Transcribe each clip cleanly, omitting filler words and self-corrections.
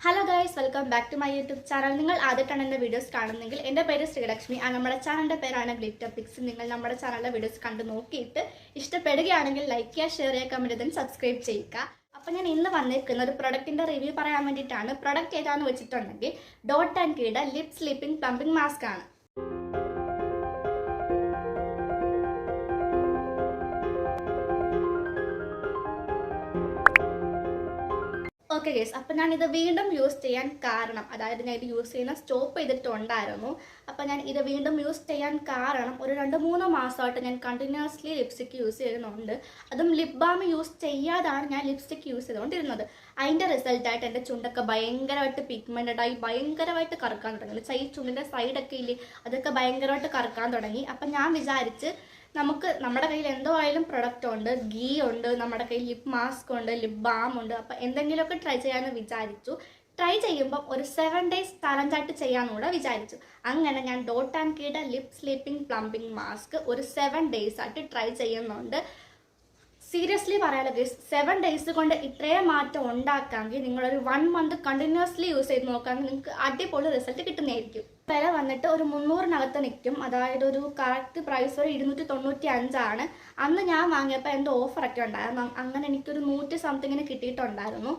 Hello guys, welcome back to my YouTube channel. നിങ്ങൾ ആദ്യമായിട്ടാണ് എൻ്റെ വീഡിയോസ് കാണുന്നെങ്കിൽ എൻ്റെ പേര് ശ്രീലക്ഷ്മി. നമ്മുടെ ചാനലിൻ്റെ പേരാണ് ഗ്ലിറ്റർ പിക്സ്. നിങ്ങൾ നമ്മുടെ ചാനലിലെ വീഡിയോസ് കണ്ട് നോക്കിയിട്ട് ഇഷ്ടപ്പെടുകയാണെങ്കിൽ ലൈക്ക് ചെയ്യുക, ഷെയർ ചെയ്യുക, കമൻറ്റ് ചെയ്ത് സബ്സ്ക്രൈബ് ചെയ്യുക. അപ്പോൾ ഞാൻ ഇന്ന് വന്നിരിക്കുന്ന ഒരു പ്രൊഡക്റ്റിൻ്റെ റിവ്യൂ പറയാൻ വേണ്ടിയിട്ടാണ്. പ്രൊഡക്റ്റ് ഏതാണെന്ന് വെച്ചിട്ടുണ്ടെങ്കിൽ ഡോട്ട് ആൻഡ് കീയുടെ ലിപ് സ്ലീപ്പിംഗ് പ്ലംബിംഗ് മാസ്ക് ആണ്. ഓക്കെ ഗേസ്, അപ്പോൾ ഞാനിത് വീണ്ടും യൂസ് ചെയ്യാൻ കാരണം, അതായത് ഞാൻ ഇത് യൂസ് ചെയ്യുന്ന സ്റ്റോപ്പ് ചെയ്തിട്ടുണ്ടായിരുന്നു. അപ്പോൾ ഞാൻ ഇത് വീണ്ടും യൂസ് ചെയ്യാൻ കാരണം ഒരു 2-3 മാസമായിട്ട് ഞാൻ കണ്ടിന്യൂസ്ലി ലിപ്സ്റ്റിക്ക് യൂസ് ചെയ്യുന്നുണ്ട്. അതും ലിപ് ബാം യൂസ് ചെയ്യാതാണ് ഞാൻ ലിപ്സ്റ്റിക്ക് യൂസ് ചെയ്തുകൊണ്ടിരുന്നത്. അതിൻ്റെ റിസൾട്ടായിട്ട് എൻ്റെ ചുണ്ടൊക്കെ ഭയങ്കരമായിട്ട് പിഗ്മെൻറ്റഡായി ഭയങ്കരമായിട്ട് കറുക്കാൻ തുടങ്ങി. ഈ ചുണ്ടിൻ്റെ സൈഡൊക്കെ ഇല്ലേ, അതൊക്കെ ഭയങ്കരമായിട്ട് കറുക്കാൻ തുടങ്ങി. അപ്പം ഞാൻ വിചാരിച്ച് നമ്മുടെ കയ്യിൽ എന്തോ ആയാലും പ്രൊഡക്റ്റ് ഉണ്ട്, ഗീ ഉണ്ട്, നമ്മുടെ കയ്യിൽ ലിപ് മാസ്ക് ഉണ്ട്, ലിപ് ബാം ഉണ്ട്. അപ്പം എന്തെങ്കിലുമൊക്കെ ട്രൈ ചെയ്യാമെന്ന് വിചാരിച്ചു. ട്രൈ ചെയ്യുമ്പം ഒരു 7 days ചലഞ്ചായിട്ട് ചെയ്യാമെന്ന് കൂടെ വിചാരിച്ചു. അങ്ങനെ ഞാൻ ഡോട്ട് ആൻഡ് കീയുടെ ലിപ് സ്ലീപ്പിംഗ് പ്ലംബിംഗ് മാസ്ക് ഒരു 7 days ആയിട്ട് ട്രൈ ചെയ്യുന്നുണ്ട്. സീരിയസ്ലി പറയാലോ ഗൈസ്, 7 days കൊണ്ട് ഇത്രയും മാറ്റം ഉണ്ടാക്കാമെങ്കിൽ നിങ്ങളൊരു 1 month കണ്ടിന്യൂസ്ലി യൂസ് ചെയ്ത് നോക്കാമെങ്കിൽ നിങ്ങൾക്ക് അടിപൊളി റിസൾട്ട് കിട്ടുന്നതായിരിക്കും. വില വന്നിട്ട് ഒരു 300-നകത്ത് നിൽക്കും. അതായത് ഒരു കറക്റ്റ് പ്രൈസ് ഒരു 295 ആണ്. അന്ന് ഞാൻ വാങ്ങിയപ്പോൾ എന്തോ ഓഫറൊക്കെ ഉണ്ടായിരുന്നു. അങ്ങനെ എനിക്കൊരു 100 സംതിങ്ങിന് കിട്ടിയിട്ടുണ്ടായിരുന്നു.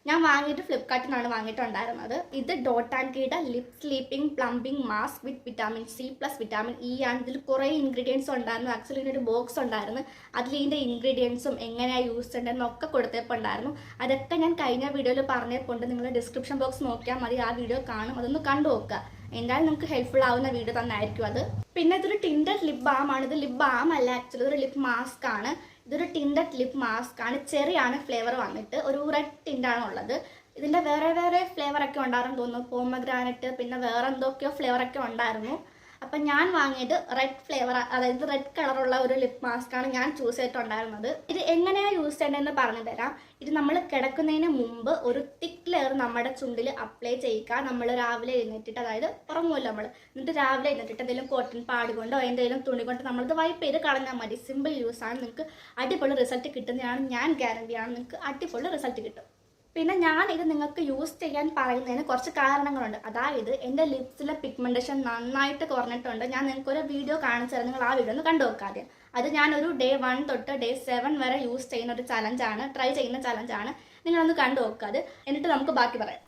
ഞാൻ വാങ്ങിയിട്ട് ഫ്ലിപ്കാർട്ടിൽ നിന്നാണ് വാങ്ങിയിട്ടുണ്ടായിരുന്നത്. ഇത് ഡോട്ട് ആൻഡ് കീയുടെ ലിപ് സ്ലീപ്പിംഗ് പ്ലംബിംഗ് മാസ്ക് വിത്ത് vitamin C plus vitamin E ആണ്. ഇതിൽ കുറേ ഇൻഗ്രീഡിയൻസ് ഉണ്ടായിരുന്നു. ആക്ച്വലി ഇതിനൊരു ബോക്സ് ഉണ്ടായിരുന്നു. അതിൽ ഇതിൻ്റെ ഇൻഗ്രീഡിയൻസും എങ്ങനെയാണ് യൂസ് ചെയ്യേണ്ടതെന്നൊക്കെ കൊടുത്തപ്പോൾ ഉണ്ടായിരുന്നു. അതൊക്കെ ഞാൻ കഴിഞ്ഞ വീഡിയോയിൽ പറഞ്ഞപ്പോൾ നിങ്ങൾ ഡിസ്ക്രിപ്ഷൻ ബോക്സ് നോക്കിയാൽ മതി, ആ വീഡിയോ കാണും. അതൊന്ന് കണ്ടു നോക്കുക. എന്തായാലും നിങ്ങൾക്ക് ഹെൽപ്ഫുൾ ആവുന്ന വീഡിയോ തന്നെ ആയിരിക്കും അത്. പിന്നെ ഇതൊരു ടിൻഡഡ് ലിപ് ബാം ആണ്. ഇത് ലിപ് ബാം അല്ല, ആക്ച്വലി ഇതൊരു ലിപ് മാസ്ക് ആണ്. ഇതൊരു ടിൻഡഡ് ലിപ് മാസ്ക് ആണ്. ചെറിയാണ് ഫ്ലേവർ വന്നിട്ട്, ഒരു റെഡ് ടിൻഡാണ് ഉള്ളത്. ഇതിൻ്റെ വേറെ ഫ്ലേവറൊക്കെ ഉണ്ടായിരുന്നു തോന്നുന്നു, പോമഗ്രാനറ്റ്, പിന്നെ വേറെ എന്തൊക്കെയോ ഫ്ലേവറൊക്കെ ഉണ്ടായിരുന്നു. അപ്പം ഞാൻ വാങ്ങിയത് റെഡ് ഫ്ലേവർ, അതായത് റെഡ് കളറുള്ള ഒരു ലിപ് മാസ്ക് ആണ് ഞാൻ ചൂസ് ചെയ്തിട്ടുണ്ടായിരുന്നത്. ഇത് എങ്ങനെയാണ് യൂസ് ചെയ്യേണ്ടതെന്ന് പറഞ്ഞു തരാം. ഇത് നമ്മൾ കിടക്കുന്നതിന് മുമ്പ് ഒരു തിക്ക് ലെയർ നമ്മുടെ ചുണ്ടിൽ അപ്ലൈ ചെയ്യുക. നമ്മൾ രാവിലെ എഴുന്നേറ്റിട്ട്, അതായത് ഉറങ്ങുമല്ലോ നമ്മൾ, എന്നിട്ട് രാവിലെ എഴുന്നേറ്റിട്ട് എന്തെങ്കിലും കോട്ടൺ പാഡ് കൊണ്ടോ എന്തെങ്കിലും തുണി കൊണ്ട് നമ്മളിത് വൈപ്പ് ചെയ്ത് കളഞ്ഞാൽ മതി. സിമ്പിൾ യൂസാണ്, നിങ്ങൾക്ക് അടിപൊളി റിസൾട്ട് കിട്ടുന്നതാണ്. ഞാൻ ഗ്യാരണ്ടിയാണ്, നിങ്ങൾക്ക് അടിപൊളി റിസൾട്ട് കിട്ടും. പിന്നെ ഞാൻ ഇത് നിങ്ങൾക്ക് യൂസ് ചെയ്യാൻ പറയുന്നതിന് കുറച്ച് കാരണങ്ങളുണ്ട്. അതായത് എൻ്റെ ലിപ്സിലെ പിഗ്മെൻറ്റേഷൻ നന്നായിട്ട് കുറഞ്ഞിട്ടുണ്ട്. ഞാൻ നിങ്ങൾക്കൊരു വീഡിയോ കാണിച്ചു തരാം, നിങ്ങൾ ആ വീഡിയോ ഒന്ന് കണ്ടു നോക്കാതെ. അത് ഞാനൊരു day 1 തൊട്ട് day 7 വരെ യൂസ് ചെയ്യുന്ന ഒരു ചലഞ്ചാണ്, ട്രൈ ചെയ്യുന്ന ചലഞ്ചാണ്. നിങ്ങളൊന്ന് കണ്ടു നോക്കാതെ, എന്നിട്ട് നമുക്ക് ബാക്കി പറയാം.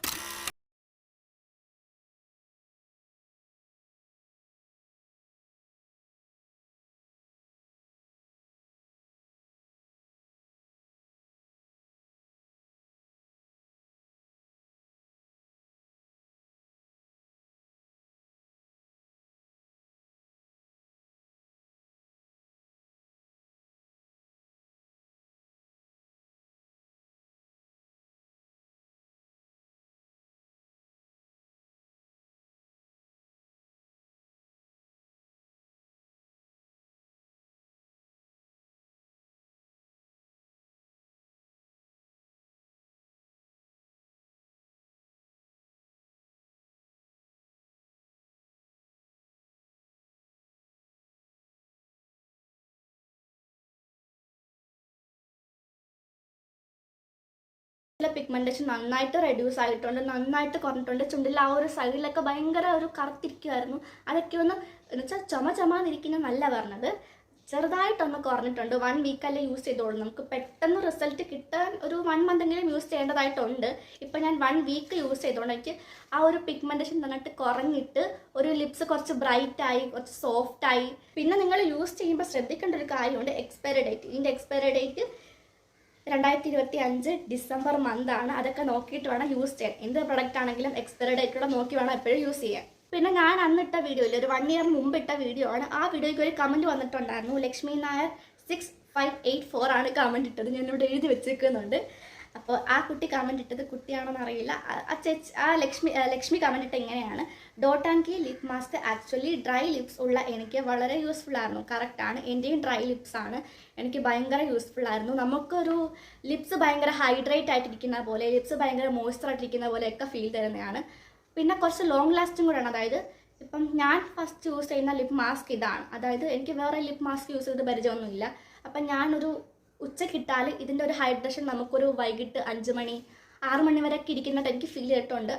പിഗ്മെൻറ്റേഷൻ നന്നായിട്ട് റെഡ്യൂസ് ആയിട്ടുണ്ട്, നന്നായിട്ട് കുറഞ്ഞിട്ടുണ്ട്. ചുണ്ടിൽ ആ ഒരു സൈഡിലൊക്കെ ഭയങ്കര ഒരു കറുത്തിരിക്കുമായിരുന്നു. അതൊക്കെ ഒന്ന് എന്നുവെച്ചാൽ ചുമന്നിരിക്കുന്ന നല്ല പറഞ്ഞത്, ചെറുതായിട്ടൊന്ന് കുറഞ്ഞിട്ടുണ്ട്. 1 week അല്ലേ യൂസ് ചെയ്തോളൂ. നമുക്ക് പെട്ടെന്ന് റിസൾട്ട് കിട്ടാൻ ഒരു 1 month എങ്കിലും യൂസ് ചെയ്യേണ്ടതായിട്ടുണ്ട്. ഇപ്പം ഞാൻ 1 week യൂസ് ചെയ്തോണ്ട് എനിക്ക് ആ ഒരു പിഗ്മെൻറ്റേഷൻ നന്നായിട്ട് കുറഞ്ഞിട്ട് ഒരു ലിപ്സ് കുറച്ച് ബ്രൈറ്റായി, കുറച്ച് സോഫ്റ്റായി. പിന്നെ നിങ്ങൾ യൂസ് ചെയ്യുമ്പോൾ ശ്രദ്ധിക്കേണ്ട ഒരു കാര്യമുണ്ട്, എക്സ്പയറി ഡേറ്റ്. ഇതിൻ്റെ എക്സ്പയറി ഡേറ്റ് 2025 December ആണ്. അതൊക്കെ നോക്കിയിട്ട് വേണം യൂസ് ചെയ്യാൻ. എന്ത് പ്രൊഡക്റ്റ് ആണെങ്കിലും എക്സ്പയറി ഡേറ്റുള്ള നോക്കി വേണം എപ്പോഴും യൂസ് ചെയ്യാൻ. പിന്നെ ഞാൻ അന്നിട്ട വീഡിയോയിൽ ഒരു 1 year മുമ്പ് ഇട്ട വീഡിയോ ആണ്. ആ വീഡിയോയ്ക്ക് ഒരു കമൻറ്റ് വന്നിട്ടുണ്ടായിരുന്നു. ലക്ഷ്മി നായർ 6584 ആണ് കമൻറ്റ് ഇട്ടത്. ഞാനിവിടെ എഴുതി വെച്ചേക്കുന്നുണ്ട്. അപ്പോൾ ആ കുട്ടി കമൻറ്റ് ഇട്ടത് കുട്ടിയാണെന്ന് അറിയില്ല. ലക്ഷ്മി കമൻറ്റ് ഇട്ട ഇങ്ങനെയാണ്: dot and key lip mask actually dry lips ഉള്ള എനിക്ക് വളരെ യൂസ്ഫുൾ ആയിരുന്നു. കറക്റ്റാണ്, എൻ്റെയും ഡ്രൈ ലിപ്സ് ആണ്. എനിക്ക് ഭയങ്കര യൂസ്ഫുൾ ആയിരുന്നു. നമുക്കൊരു ലിപ്സ് ഭയങ്കര ഹൈഡ്രേറ്റ് ആയിട്ടിരിക്കുന്ന പോലെ, ലിപ്സ് ഭയങ്കര മോയ്സ്ചർ ആയിട്ടിരിക്കുന്ന പോലെയൊക്കെ ഫീൽ തരുന്നതാണ്. പിന്നെ കുറച്ച് ലോങ് ലാസ്റ്റിംഗ് കൂടെയാണ്. അതായത് ഇപ്പം ഞാൻ ഫസ്റ്റ് യൂസ് ചെയ്യുന്ന ലിപ് മാസ്ക് ഇതാണ്. അതായത് എനിക്ക് വേറെ ലിപ് മാസ്ക് യൂസ് ചെയ്ത് പരിചയമൊന്നുമില്ല. അപ്പം ഞാനൊരു ഉച്ചക്കിട്ടാൽ ഇതിൻ്റെ ഒരു ഹൈഡ്രേഷൻ നമുക്കൊരു വൈകിട്ട് 5 മണി 6 മണി വരെയൊക്കെ ഇരിക്കുന്നതായിട്ട് എനിക്ക് ഫീൽ ചെയ്തിട്ടുണ്ട്.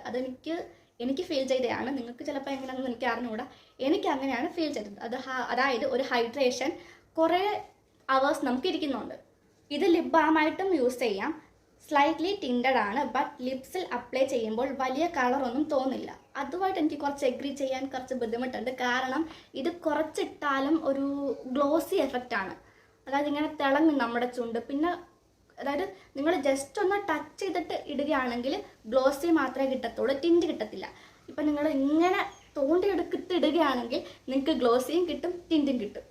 എനിക്ക് ഫീൽ ചെയ്തതാണ്. നിങ്ങൾക്ക് ചിലപ്പോൾ എങ്ങനെയാണെന്ന് എനിക്ക് അറിഞ്ഞുകൂടാ. എനിക്ക് അങ്ങനെയാണ് ഫീൽ ചെയ്തത്. അതായത് ഒരു ഹൈഡ്രേഷൻ കുറേ അവേഴ്സ് നമുക്ക് ഇരിക്കുന്നുണ്ട്. ഇത് ലിപ് ബാമായിട്ടും യൂസ് ചെയ്യാം. സ്ലൈറ്റ്ലി ടിൻറ്റഡ് ആണ്, ബട്ട് ലിപ്സിൽ അപ്ലൈ ചെയ്യുമ്പോൾ വലിയ കളറൊന്നും തോന്നില്ല. അതുമായിട്ട് എനിക്ക് കുറച്ച് എഗ്രി ചെയ്യാൻ കുറച്ച് ബുദ്ധിമുട്ടുണ്ട്. കാരണം ഇത് കുറച്ചിട്ടാലും ഒരു ഗ്ലോസി എഫക്റ്റ് ആണ്. അതായത് ഇങ്ങനെ തിളങ്ങും നമ്മുടെ ചുണ്ട്. പിന്നെ അതായത് നിങ്ങൾ ജസ്റ്റ് ഒന്ന് ടച്ച് ചെയ്തിട്ട് ഇടുകയാണെങ്കിൽ ഗ്ലോസി മാത്രമേ കിട്ടത്തുള്ളൂ, ടിൻറ്റ് കിട്ടത്തില്ല. ഇപ്പം നിങ്ങൾ ഇങ്ങനെ തോണ്ടിയെടുത്തിട്ട് ഇടുകയാണെങ്കിൽ നിങ്ങൾക്ക് ഗ്ലോസിയും കിട്ടും, ടിൻറ്റും കിട്ടും.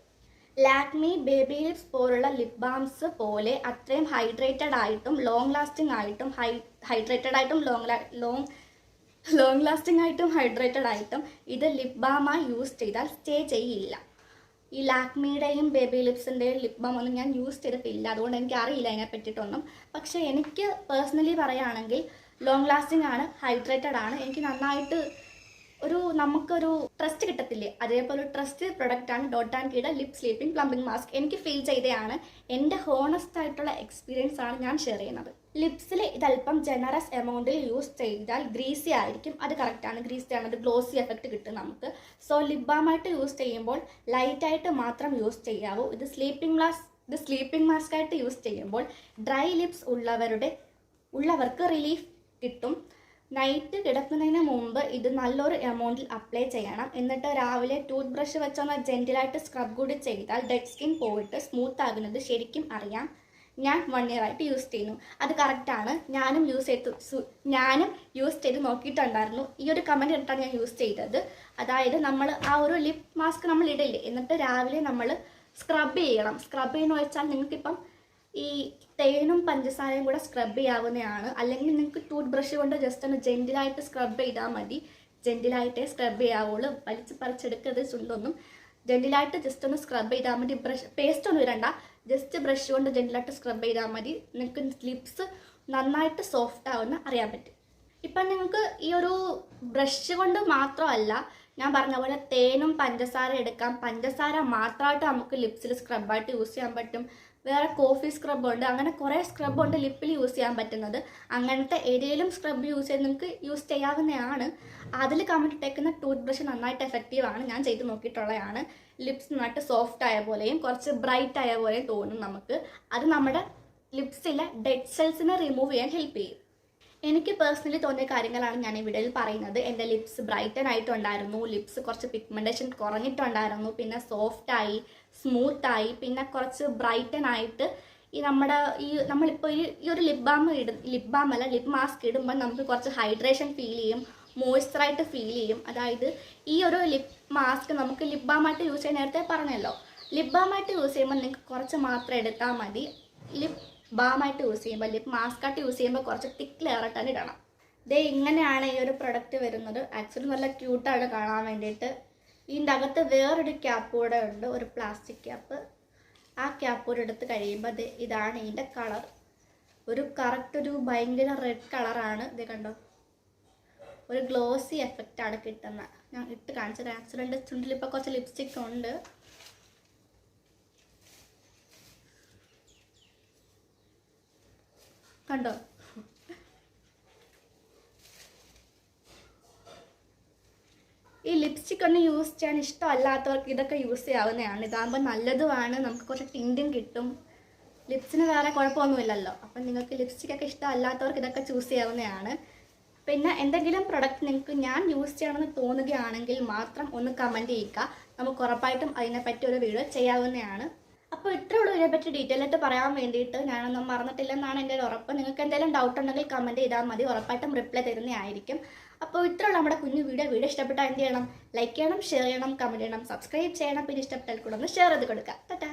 ലാക്മി ബേബി ലിപ്സ് പോലുള്ള ലിപ് ബാംസ് പോലെ അത്രയും ഹൈഡ്രേറ്റഡ് ആയിട്ടും ലോങ് ലാസ്റ്റിംഗ് ആയിട്ടും ലോങ് ലാസ്റ്റിംഗ് ആയിട്ടും ഹൈഡ്രേറ്റഡ് ആയിട്ടും ഇത് ലിപ് ബാമായി യൂസ് ചെയ്താൽ സ്റ്റേ ചെയ്യില്ല. ഈ ലാക്മിയുടെയും ബേബി ലിപ്സിൻ്റെയും ലിപ് ബാം ഒന്നും ഞാൻ യൂസ് ചെയ്തിട്ടില്ല, അതുകൊണ്ട് എനിക്ക് അറിയില്ല അതിനെ പറ്റിയിട്ടൊന്നും. പക്ഷേ എനിക്ക് പേഴ്സണലി പറയുകയാണെങ്കിൽ ലോങ് ലാസ്റ്റിംഗ് ആണ്, ഹൈഡ്രേറ്റഡ് ആണ്. എനിക്ക് നന്നായിട്ട് നമുക്കൊരു ട്രസ്റ്റ് കിട്ടത്തില്ലേ, അതേപോലെ ഒരു ട്രസ്റ്റ് പ്രൊഡക്റ്റാണ് ഡോട്ട് ആൻഡ് കീയുടെ ലിപ് സ്ലീപ്പിംഗ് പ്ലംബിംഗ് മാസ്ക്. എനിക്ക് ഫീൽ ചെയ്തതാണ്, എൻ്റെ ഹോണസ്റ്റ് ആയിട്ടുള്ള എക്സ്പീരിയൻസ് ആണ് ഞാൻ ഷെയർ ചെയ്യുന്നത്. ലിപ്സിൽ ഇതല്പം ജനറസ് എമൗണ്ടിൽ യൂസ് ചെയ്താൽ ഗ്രീസി ആയിരിക്കും. അത് കറക്റ്റാണ്, ഗ്രീസി ആണ്, ഒരു ഗ്ലോസി എഫക്റ്റ് കിട്ടും നമുക്ക്. സോ ലിപ് ബാമായിട്ട് യൂസ് ചെയ്യുമ്പോൾ ലൈറ്റായിട്ട് മാത്രം യൂസ് ചെയ്യാവൂ. ഇത് സ്ലീപ്പിംഗ് മാസ്ക് ആയിട്ട് യൂസ് ചെയ്യുമ്പോൾ ഡ്രൈ ലിപ്സ് ഉള്ളവർക്ക് റിലീഫ് കിട്ടും. നൈറ്റ് കിടക്കുന്നതിന് മുമ്പ് ഇത് നല്ലൊരു എമൗണ്ടിൽ അപ്ലൈ ചെയ്യണം. എന്നിട്ട് രാവിലെ ടൂത്ത് ബ്രഷ് വെച്ചൊന്ന് ജെൻറ്റിലായിട്ട് സ്ക്രബ് കൂടി ചെയ്താൽ ഡെഡ് സ്കിൻ പോയിട്ട് സ്മൂത്ത് ആകുന്നത് ശരിക്കും അറിയാം. ഞാൻ 1 year ആയിട്ട് യൂസ് ചെയ്യുന്നു. അത് കറക്റ്റാണ്. ഞാനും യൂസ് ചെയ്ത് നോക്കിയിട്ടുണ്ടായിരുന്നു. ഈ ഒരു കമൻറ്റ് ഇട്ടാണ് ഞാൻ യൂസ് ചെയ്തത്. അതായത് നമ്മൾ ആ ഒരു ലിപ് മാസ്ക് നമ്മൾ ഇടില്ലേ, എന്നിട്ട് രാവിലെ നമ്മൾ സ്ക്രബ് ചെയ്യണം. സ്ക്രബ് ചെയ്യുന്ന വെച്ചാൽ നിങ്ങൾക്കിപ്പം ഈ തേനും പഞ്ചസാരയും കൂടെ സ്ക്രബ് ചെയ്യാവുന്നതാണ്. അല്ലെങ്കിൽ നിങ്ങൾക്ക് ടൂത്ത് ബ്രഷ് കൊണ്ട് ജസ്റ്റ് ഒന്ന് ജെൻറ്റിലായിട്ട് സ്ക്രബ് ചെയ്താൽ മതി. ജെൻറ്റിലായിട്ടേ സ്ക്രബ് ചെയ്യാവുള്ളൂ, വലിച്ച് പറിച്ചെടുക്കരുത് ചുണ്ടൊന്നും. ജെൻറ്റിലായിട്ട് ജസ്റ്റ് ഒന്ന് സ്ക്രബ് ചെയ്താൽ മതി. പേസ്റ്റ് ഒന്നും ഇടണ്ട, ജസ്റ്റ് ബ്രഷ് കൊണ്ട് ജെൻറ്റിലായിട്ട് സ്ക്രബ് ചെയ്താൽ മതി. നിങ്ങൾക്ക് ലിപ്സ് നന്നായിട്ട് സോഫ്റ്റ് ആവുന്ന അറിയാൻ പറ്റും. ഇപ്പം നിങ്ങൾക്ക് ഈ ഒരു ബ്രഷ് കൊണ്ട് മാത്രമല്ല, ഞാൻ പറഞ്ഞ പോലെ തേനും പഞ്ചസാര എടുക്കാം. പഞ്ചസാര മാത്രമായിട്ട് നമുക്ക് ലിപ്സിൽ സ്ക്രബായിട്ട് യൂസ് ചെയ്യാൻ പറ്റും. വേറെ കോഫി സ്ക്രബ് ഉണ്ട്, അങ്ങനെ കുറേ സ്ക്രബ് ഉണ്ട് ലിപ്പിൽ യൂസ് ചെയ്യാൻ പറ്റുന്നത്. അങ്ങനത്തെ ഏതെങ്കിലും സ്ക്രബ് യൂസ് ചെയ്ത് നിങ്ങൾക്ക് യൂസ് ചെയ്യാവുന്നതാണ്. അതിൽ കമൻറ്റ് ഇട്ടേക്കുന്ന ടൂത്ത് ബ്രഷ് നന്നായിട്ട് എഫക്റ്റീവാണ്, ഞാൻ ചെയ്ത് നോക്കിയിട്ടുള്ളതാണ്. ലിപ്സ് നന്നായിട്ട് സോഫ്റ്റ് ആയ പോലെയും കുറച്ച് ബ്രൈറ്റ് ആയ പോലെയും തോന്നും നമുക്ക്. അത് നമ്മുടെ ലിപ്സിലെ ഡെഡ് സെൽസിനെ റിമൂവ് ചെയ്യാൻ ഹെൽപ്പ് ചെയ്യും. എനിക്ക് പേഴ്സണലി തോന്നിയ കാര്യങ്ങളാണ് ഞാൻ ഈ വീഡിയോയിൽ പറയുന്നത്. എൻ്റെ ലിപ്സ് ബ്രൈറ്റൻ ആയിട്ടുണ്ടായിരുന്നു, ലിപ്സ് കുറച്ച് പിഗ്മെൻറ്റേഷൻ കുറഞ്ഞിട്ടുണ്ടായിരുന്നു, പിന്നെ സോഫ്റ്റായി, സ്മൂത്തായി, പിന്നെ കുറച്ച് ബ്രൈറ്റൻ ആയിട്ട് നമ്മളിപ്പോൾ ഈ ഒരു ലിപ് മാസ്ക് ഇടുമ്പോൾ നമുക്ക് കുറച്ച് ഹൈഡ്രേഷൻ ഫീൽ ചെയ്യും, മോയ്സ്ചറായിട്ട് ഫീൽ ചെയ്യും. അതായത് ഈ ഒരു ലിപ് മാസ്ക് നമുക്ക് ലിപ് ബാമായിട്ട് യൂസ് ചെയ്യാൻ നേരത്തെ പറഞ്ഞല്ലോ. ലിപ് ബാമായിട്ട് യൂസ് ചെയ്യുമ്പോൾ നിങ്ങൾക്ക് കുറച്ച് മാത്രം എടുത്താൽ മതി. ലിപ് ബാമായിട്ട് യൂസ് ചെയ്യുമ്പോൾ, ലിപ് മാസ്കായിട്ട് യൂസ് ചെയ്യുമ്പോൾ കുറച്ച് തിക്ക് ലെയറായിട്ടാണ് ഇടണം. ഇങ്ങനെയാണ് ഈ ഒരു പ്രൊഡക്റ്റ് വരുന്നത്. ആക്ച്വലി നല്ല ക്യൂട്ടാണ് കാണാൻ വേണ്ടിയിട്ട്. ഇതിൻ്റെ അകത്ത് വേറൊരു ക്യാപ്പ് കൂടെ ഉണ്ട്, ഒരു പ്ലാസ്റ്റിക് ക്യാപ്പ്. ആ ക്യാപ്പ് കൂടെ എടുത്ത് കഴിയുമ്പോൾ ഇതാണ് ഇതിൻ്റെ കളർ. ഒരു ഭയങ്കര റെഡ് കളറാണ്. ഇത് കണ്ടോ, ഒരു ഗ്ലോസി എഫക്റ്റാണ് കിട്ടുന്നത്. ഞാൻ ഇട്ട് കാണിച്ചത്. ആക്ച്വലി എൻ്റെ ചുണ്ടിൽ ഇപ്പോൾ കുറച്ച് ലിപ്സ്റ്റിക് ഉണ്ട്. കണ്ടോ, ഈ ലിപ്സ്റ്റിക് ഒന്നും യൂസ് ചെയ്യാൻ ഇഷ്ടമല്ലാത്തവർക്ക് ഇതൊക്കെ യൂസ് ചെയ്യാവുന്നതാണ്. ഇതാകുമ്പോൾ നല്ലതുമാണ്, നമുക്ക് കുറച്ച് ടിൻറ്റും കിട്ടും. ലിപ്സിന് വേറെ കുഴപ്പമൊന്നുമില്ലല്ലോ. അപ്പം നിങ്ങൾക്ക് ലിപ്സ്റ്റിക്കൊക്കെ ഇഷ്ടമല്ലാത്തവർക്ക് ഇതൊക്കെ ചൂസ് ചെയ്യാവുന്നതാണ്. പിന്നെ എന്തെങ്കിലും പ്രൊഡക്റ്റ് നിങ്ങൾക്ക് ഞാൻ യൂസ് ചെയ്യണമെന്ന് തോന്നുകയാണെങ്കിൽ മാത്രം ഒന്ന് കമൻറ്റ് ചെയ്യുക. നമുക്ക് ഉറപ്പായിട്ടും അതിനെപ്പറ്റി ഒരു വീഡിയോ ചെയ്യാവുന്നതാണ്. അപ്പോൾ ഇത്രയുള്ളൂ ഇതിനെപ്പറ്റി ഡീറ്റെയിൽ ആയിട്ട് പറയാൻ വേണ്ടിയിട്ട്. ഞാനൊന്നും മറന്നിട്ടില്ലെന്നാണ് എൻ്റെ ഒരു ഉറപ്പ്. നിങ്ങൾക്ക് എന്തെങ്കിലും ഡൗട്ട് ഉണ്ടെങ്കിൽ കമൻറ്റ് ചെയ്താൽ മതി, ഉറപ്പായിട്ടും റിപ്ലൈ തരുന്നതായിരിക്കും. അപ്പോൾ ഇത്രയുള്ള നമ്മുടെ കുഞ്ഞു വീഡിയോ ഇഷ്ടപ്പെട്ടാൽ എന്ത് ചെയ്യണം? ലൈക്ക് ചെയ്യണം, ഷെയർ ചെയ്യണം, കമൻറ്റ് ചെയ്യണം, സബ്സ്ക്രൈബ് ചെയ്യണം. പിന്നെ ഇഷ്ടപ്പെട്ടാൽ കൂടെ ഒന്ന് ഷെയർ ചെയ്ത് കൊടുക്കുക. ടാറ്റാ.